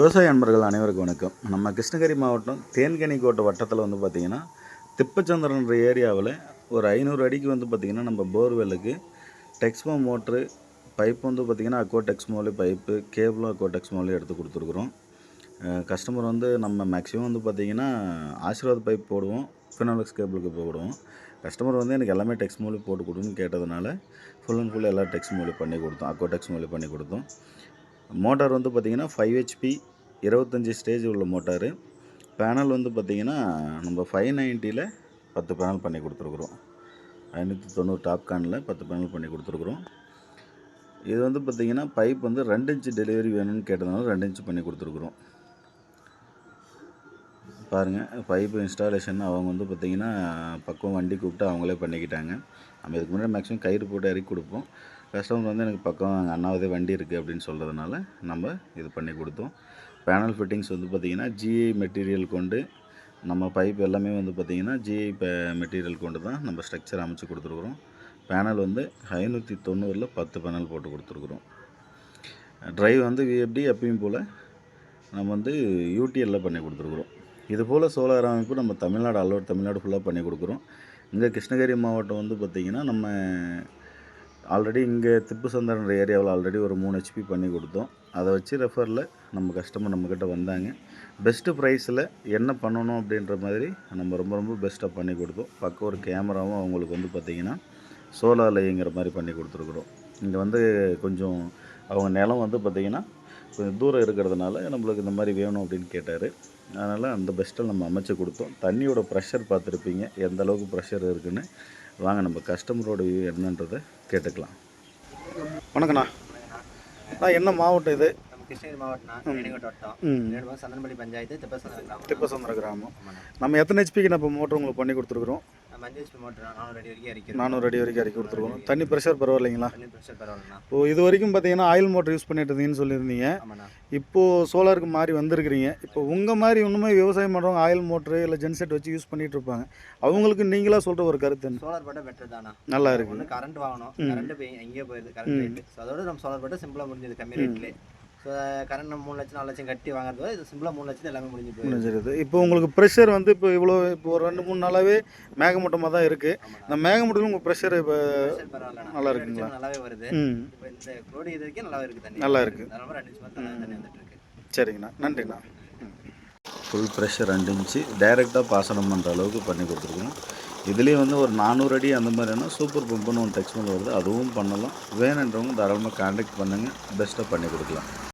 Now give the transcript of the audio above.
விவசாய அன்பர்கள் அனைவருக்கும் வணக்கம். நம்ம கிருஷ்ணகிரி மாவட்டம் தேன்கனிக்கோட்டை வட்டத்தில் வந்து பார்த்திங்கன்னா திப்பச்சந்திரன்ற ஏரியாவில் ஒரு 500 அடிக்கு வந்து பார்த்திங்கன்னா நம்ம போர்வெல்லுக்கு டெக்ஸ்மோ மோட்ரு பைப் வந்து பார்த்திங்கன்னா அக்கோ டெக்ஸ்மோலே பைப்பு கேபிளும் அக்கோ டெக்ஸ்மோலே எடுத்து கொடுத்துருக்குறோம். கஸ்டமர் வந்து நம்ம மேக்ஸிமம் வந்து பார்த்திங்கன்னா ஆசீர்வாத் பைப் போடுவோம், ஃபினாலக்ஸ் கேபிளுக்கு போடுவோம். கஸ்டமர் வந்து எனக்கு எல்லாமே டெக்ஸ்மோலே போட்டு கொடுன்னு கேட்டதுனால ஃபுல் அண்ட் ஃபுல் எல்லா டெக்ஸ்மோலே பண்ணி கொடுத்தோம், அக்கோ டெக்ஸ்மோலே பண்ணி கொடுத்தோம். மோட்டார் வந்து பார்த்திங்கன்னா 5 HP 25 ஸ்டேஜ் உள்ள மோட்டாரு. பேனல் வந்து பார்த்திங்கன்னா நம்ம 590ல் 10 பேனல் பண்ணி கொடுத்துருக்குறோம். 590 டாப் கானில் 10 பேனல் பண்ணி கொடுத்துருக்குறோம். இது வந்து பார்த்திங்கன்னா பைப் வந்து 2 இன்ச்சு டெலிவரி வேணும்னு கேட்டதுனால 2 இன்ச்சு பண்ணி கொடுத்துருக்குறோம். பாருங்கள், பைப்பு இன்ஸ்டாலேஷன் அவங்க வந்து பார்த்திங்கன்னா பக்கம் வண்டி கூப்பிட்டு அவங்களே பண்ணிக்கிட்டாங்க. நம்ம இதுக்கு முன்னாடி மேக்ஸிமம் கயிறு போட்டு இறக்கி கொடுப்போம். கஸ்டமர் வந்து எனக்கு பக்கம் அண்ணாவதே வண்டி இருக்குது அப்படின்னு சொல்கிறதுனால நம்ம இது பண்ணி கொடுத்தோம். பேனல் ஃபிட்டிங்ஸ் வந்து பார்த்திங்கன்னா ஜிஐ மெட்டீரியல் கொண்டு நம்ம பைப் எல்லாமே வந்து பார்த்திங்கன்னா ஜிஐ மெட்டீரியல் கொண்டு தான் நம்ம ஸ்ட்ரக்சர் அமைச்சு கொடுத்துருக்குறோம். பேனல் வந்து 590ல் 10 பேனல் போட்டு கொடுத்துருக்குறோம். ட்ரைவ் வந்து விஎஃப்டி எப்பயும் போல் நம்ம வந்து யூடிஎல்லில் பண்ணி கொடுத்துருக்குறோம். இது போல் சோலார் அமைப்பு நம்ம தமிழ்நாடு ஃபுல்லாக பண்ணி கொடுக்குறோம். இங்கே கிருஷ்ணகிரி மாவட்டம் வந்து பார்த்திங்கன்னா நம்ம ஆல்ரெடி இங்கே திப்புச்சந்திரன்ற ஏரியாவில் ஆல்ரெடி ஒரு 3 HP பண்ணி கொடுத்தோம். அதை வச்சு ரெஃபரில் நம்ம கஸ்டமர் நம்மக்கிட்ட வந்தாங்க. பெஸ்ட்டு ப்ரைஸில் என்ன பண்ணணும் அப்படின்ற மாதிரி நம்ம ரொம்ப பெஸ்ட்டாக பண்ணி கொடுத்தோம். பக்கம் ஒரு கேமராவும் அவங்களுக்கு வந்து பார்த்திங்கன்னா சோலாரில் இயங்குற மாதிரி பண்ணி கொடுத்துருக்குறோம். இங்கே வந்து கொஞ்சம் அவங்க நிலம் வந்து பார்த்திங்கன்னா கொஞ்சம் தூரம் இருக்கிறதுனால நம்மளுக்கு இந்த மாதிரி வேணும் அப்படின்னு கேட்டார். அதனால் அந்த பெஸ்ட்டில் நம்ம அமைச்சு கொடுத்தோம். தண்ணியோட ப்ரெஷர் பார்த்துருப்பீங்க, எந்த அளவுக்கு ப்ரெஷர் இருக்குதுன்னு. வாங்க நம்ம கஸ்டமரோட வியூ என்னன்றதை கேட்டுக்கலாம். வணக்கண்ணா. என்ன மாவட்டம் இது? கிருஷ்ணகிரி மாவட்டம் தேனிக்கோட்டை வட்டம் சந்தனப்பள்ளி பஞ்சாயத்து திப்பச்சந்திர கிராமம். நம்ம எத்தனை ஹெச்பிக்கு நம்ம மோட்டர் உங்களுக்கு பண்ணி கொடுத்துருக்குறோம்? 5 HP மோட்டர் 400 அடி வரைக்கும் இறக்கி 400 அடி வரைக்கும் இறக்கி கொடுத்துருக்கோம். தண்ணி ப்ரெஷர் பரவாயில்லைங்களா? தண்ணி ப்ரெஷர் பரவாயில்லண்ணா. இப்போ இது வரைக்கும் பார்த்தீங்கன்னா ஆயில் மோட்டர் யூஸ் பண்ணிட்டு இருந்தீங்கன்னு சொல்லியிருந்தீங்க. இப்போது சோலாருக்கு மாறி வந்திருக்கிறீங்க. இப்போ உங்கள் மாதிரி இன்னுமே விவசாயம் பண்ணுறவங்க ஆயில் மோட்ரு இல்லை ஜென்செட் வச்சு யூஸ் பண்ணிகிட்டு இருப்பாங்க. அவங்களுக்கு நீங்களாக சொல்கிற ஒரு கருத்து என்ன? சோலார் போட்டால் பெட்டர் தானா? நல்லா இருக்குது. கரண்ட் வாங்கணும், கரண்ட் போய் எங்கேயோ போயிடுது கரண்ட் ரேட்டு. ஸோ அதோட நம்ம சோலார் போட்டால் சிம்பிளாக முடிஞ்சது, கம்மி ரேட்லேயே. ஸோ கரண்ட் 3 லட்சம் 4 லட்சம் கட்டி வாங்குறது இது சிம்பிளாக 3 லட்சம் எல்லாமே முடிஞ்சிருது. இப்போ உங்களுக்கு ப்ரெஷர் வந்து இப்போ இப்போ ஒரு 2-3 நாளாகவே மேகமூட்டமாக தான் இருக்குது. இந்த மேகமூட்டத்தில் உங்கள் ப்ரெஷர் இப்போ நல்லா இருக்குங்களா? நல்லாவே வருது. இப்போ இந்த ரோடு இது வரைக்கும் நல்லாவே இருக்குது, தண்ணி நல்லா இருக்குது. அதனால 2 இன்ச் தண்ணி வந்துட்டு இருக்கு. சரிங்கண்ணா, நன்றிண்ணா. ஃபுல் ப்ரெஷர் 2 இன்ச்சு டைரெக்டாக பாசனம் பண்ணுற அளவுக்கு பண்ணி கொடுத்துருக்கோம். இதுலேயே வந்து ஒரு 400 அடி அந்த மாதிரினா சூப்பர் பம்புன்னு ஒன்று டெக்ஸ்மோல் வருது, அதுவும் பண்ணலாம். வேணுன்றவங்க தாராளமாக கான்டாக்ட் பண்ணுங்கள், பெஸ்ட்டாக பண்ணி கொடுக்கலாம்.